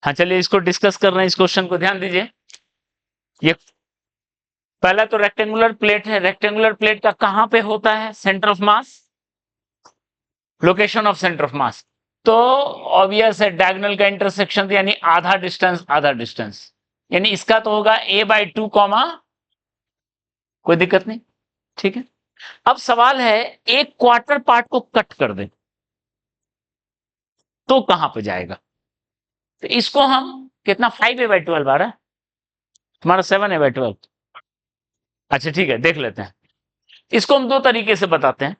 हाँ चलिए इसको डिस्कस कर रहे हैं, इस क्वेश्चन को ध्यान दीजिए। ये पहला तो रेक्टेंगुलर प्लेट है, रेक्टेंगुलर प्लेट का कहां पे होता है centre of mass, location of centre of mass. तो ऑब्वियस है डायगोनल का इंटरसेक्शन यानी आधा डिस्टेंस आधा डिस्टेंस, यानी इसका तो होगा a/2 कॉमा, कोई दिक्कत नहीं, ठीक है। अब सवाल है एक क्वार्टर पार्ट को कट कर दे तो कहां पे जाएगा। तो इसको हम कितना 5a/12 आ रहा है तुम्हारा 7a/12। अच्छा ठीक है देख लेते हैं, इसको हम दो तरीके से बताते हैं,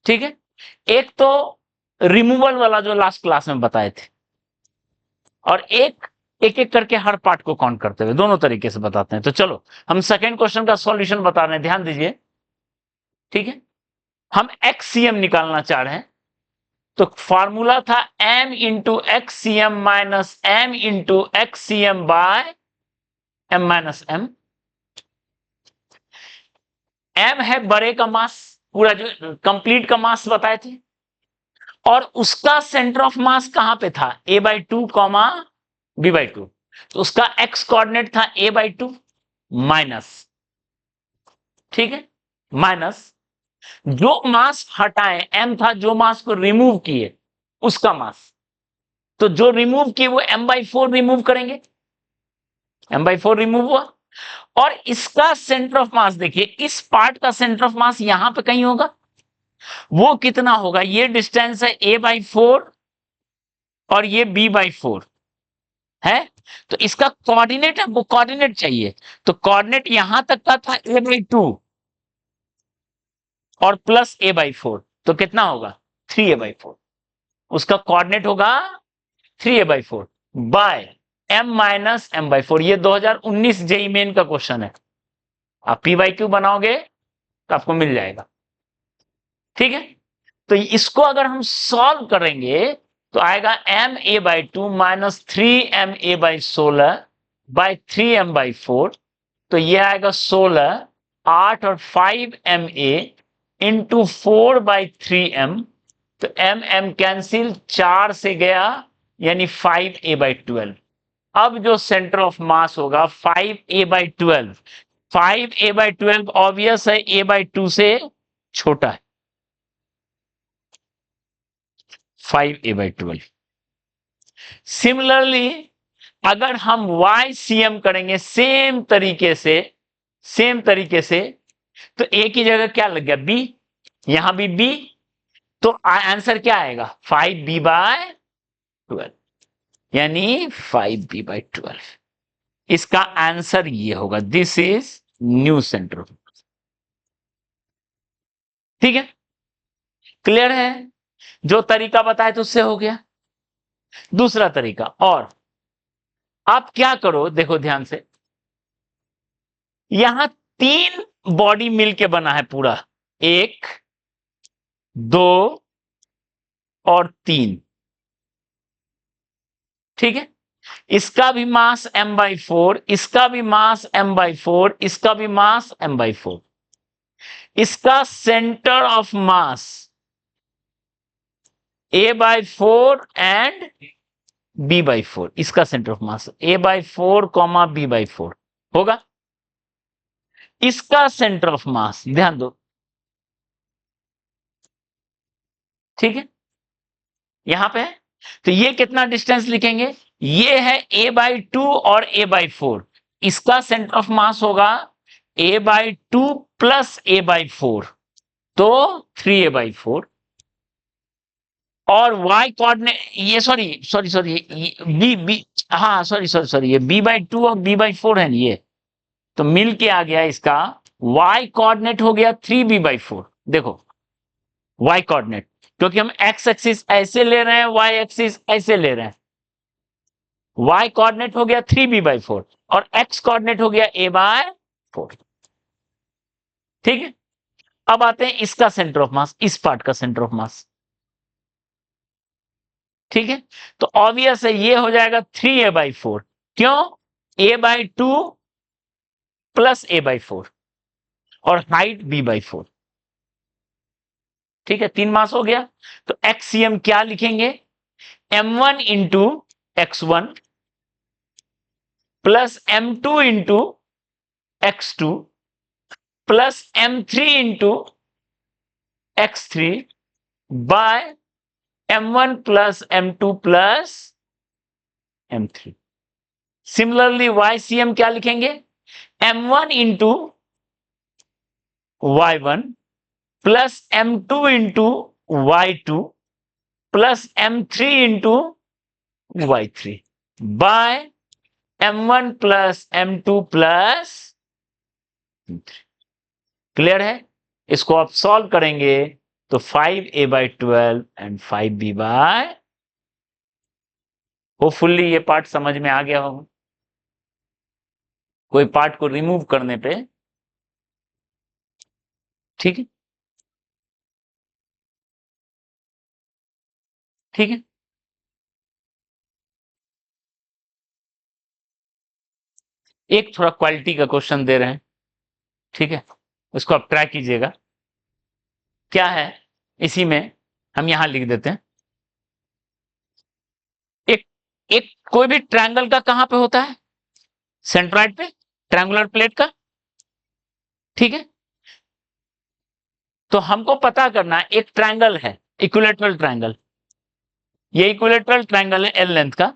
ठीक है। एक तो रिमूवल वाला जो लास्ट क्लास में बताए थे, और एक एक करके हर पार्ट को काउंट करते हुए, दोनों तरीके से बताते हैं। तो चलो हम सेकेंड क्वेश्चन का सॉल्यूशन बता रहे हैं, ध्यान दीजिए, ठीक है। हम XCM निकालना चाह रहे हैं, तो फॉर्मूला था m into XCM minus m into XCM by m minus m। m है बड़े का मास, पूरा जो कंप्लीट का मास बताए थे, और उसका सेंटर ऑफ मास कहां पे था a/2 कॉमा b/2। तो उसका x कोऑर्डिनेट था a/2 माइनस, ठीक है, माइनस जो मास हटाए m था, जो मास को रिमूव किए उसका मास, तो जो रिमूव किए वो m/4 रिमूव करेंगे, m/4 रिमूव हुआ। और इसका सेंटर ऑफ मास देखिए, इस पार्ट का सेंटर ऑफ मास यहां पे कहीं होगा, वो कितना होगा, ये डिस्टेंस है a/4 और ये b/4 है। तो इसका कोऑर्डिनेट, हमको कोऑर्डिनेट चाहिए, तो कोऑर्डिनेट यहां तक का था a/2 और प्लस a/4, तो कितना होगा 3a/4। उसका कोऑर्डिनेट होगा 3a/4 bye m minus m/4। ये 2019 जेई मेन का क्वेश्चन है, आप p/q बनाओगे तो आपको मिल जाएगा, ठीक है। तो इसको अगर हम सॉल्व करेंगे तो आएगा ma/2 minus 3ma/16 bye 3m/4। तो ये आएगा 16, 8 और 5ma इंटू 4/3m। तो m कैंसिल, 4 से गया यानी 5a/12। अब जो सेंटर ऑफ मास होगा 5a/12, 5a/12 ऑब्वियस है a/2 से छोटा है, 5a/12। सिमिलरली अगर हम YCM करेंगे सेम तरीके से, तो a की जगह क्या लग गया b, यहां भी b, तो आंसर क्या आएगा 5b/12, यानी 5b/12। इसका आंसर ये होगा, दिस इज न्यू सेंटर, ठीक है, क्लियर है। जो तरीका बताया तो उससे हो गया। दूसरा तरीका, और आप क्या करो देखो ध्यान से, यहां 3 बॉडी मिलके बना है पूरा, 1 2 और 3, ठीक है। इसका भी मास m/4, इसका भी मास m/4, इसका भी मास m/4। इसका centre of mass a/4 and b/4, इसका centre of mass a/4 comma b/4 होगा। इसका सेंटर ऑफ मास ध्यान दो, ठीक है, यहां पे है। तो ये कितना डिस्टेंस लिखेंगे, ये है a/2 और a/4, इसका सेंटर ऑफ मास होगा a/2 प्लस a/4, तो 3a/4। और y कोऑर्डिनेट, ये सॉरी बी बी, हाँ सॉरी ये b/2 और b/4 है ये, तो मिल के आ गया इसका y कोऑर्डिनेट हो गया 3b/4। देखो y कोऑर्डिनेट, क्योंकि हम x एक्सिस ऐसे ले रहे हैं, y एक्सिस ऐसे ले रहे हैं, y कोऑर्डिनेट हो गया 3b/4 और x कोऑर्डिनेट हो गया a/4, ठीक है। अब आते हैं इसका सेंटर ऑफ मास, इस पार्ट का सेंटर ऑफ मास, ठीक है। तो ऑब्वियस है ये हो जाएगा 3a/4, क्यों a/2 प्लस a/4 और हाइट b/4, ठीक है, 3 मास हो गया। तो XCM क्या लिखेंगे, m1 into x1 plus m2 into x2 plus m3 into x3 by m1 plus m2 plus m3। Similarly YCM क्या लिखेंगे? m1 into y1 plus m2 into y2 plus m3 into y3 by m1 plus m2 plus m3। Clear है? इसको आप solve करेंगे तो 5a/12 and 5b/, hopefully ये part समझ में आ गया होगा। कोई पार्ट को रिमूव करने पे, ठीक है, ठीक है। एक थोड़ा क्वालिटी का क्वेश्चन दे रहे हैं, ठीक है, उसको आप ट्राई कीजिएगा। क्या है इसी में, हम यहां लिख देते हैं। एक एक कोई भी ट्रायंगल का कहां पे होता है? सेंट्रॉइड पे, ट्रायंगुलर प्लेट का, ठीक है। तो हमको पता करना है, एक ट्रायंगल है, इक्विलैटरल ट्रायंगल, ये इक्विलैटरल ट्रायंगल है एल लेंथ का,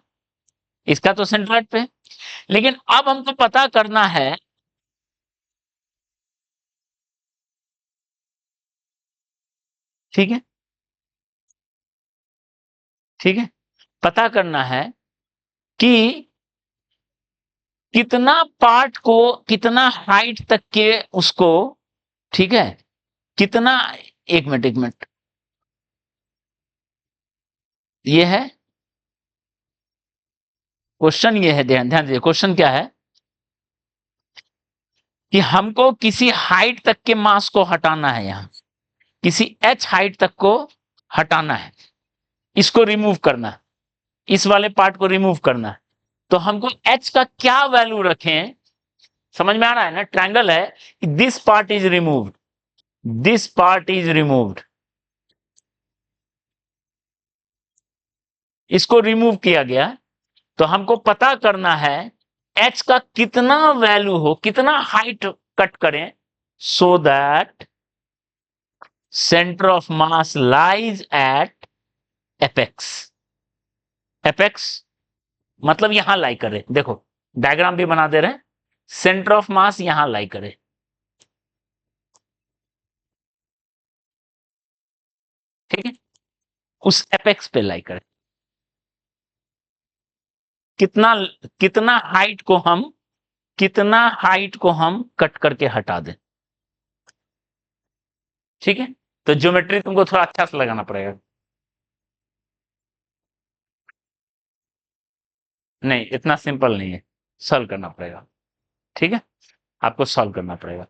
इसका तो सेंट्रॉइड पे है। लेकिन अब हमको पता करना है, ठीक है, ठीक है, पता करना है कि कितना पार्ट को, कितना हाइट तक के उसको, ठीक है, कितना, एक मिनट एक मिनट, ये है क्वेश्चन, ये है, ध्यान ध्यान दीजिए, क्वेश्चन क्या है कि हमको किसी हाइट तक के मास को हटाना है, यहां किसी h हाइट तक को हटाना है, इसको रिमूव करना है, इस वाले पार्ट को रिमूव करना है। तो हमको h का क्या वैल्यू रखें? समझ में आ रहा है ना? ट्रायंगल है, this part is removed, this part is removed, इसको रिमूव किया गया। तो हमको पता करना है h का कितना वैल्यू हो, कितना हाइट कट करें, so that centre of mass lies at apex. Apex मतलब यहां लाई करे, देखो डायग्राम भी बना दे रहे हैं, सेंटर ऑफ मास यहां लाई करे, ठीक है, उस एपेक्स पे लाई करे। कितना, कितना हाइट को हम, कितना हाइट को हम कट करके हटा दें, ठीक है। तो ज्योमेट्री तुमको थोड़ा अच्छा से लगाना पड़ेगा। नहीं, इतना सिंपल नहीं है, सॉल्व करना पड़ेगा, ठीक है, आपको सॉल्व करना पड़ेगा,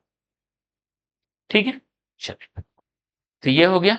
ठीक है। चलिए, तो ये हो गया।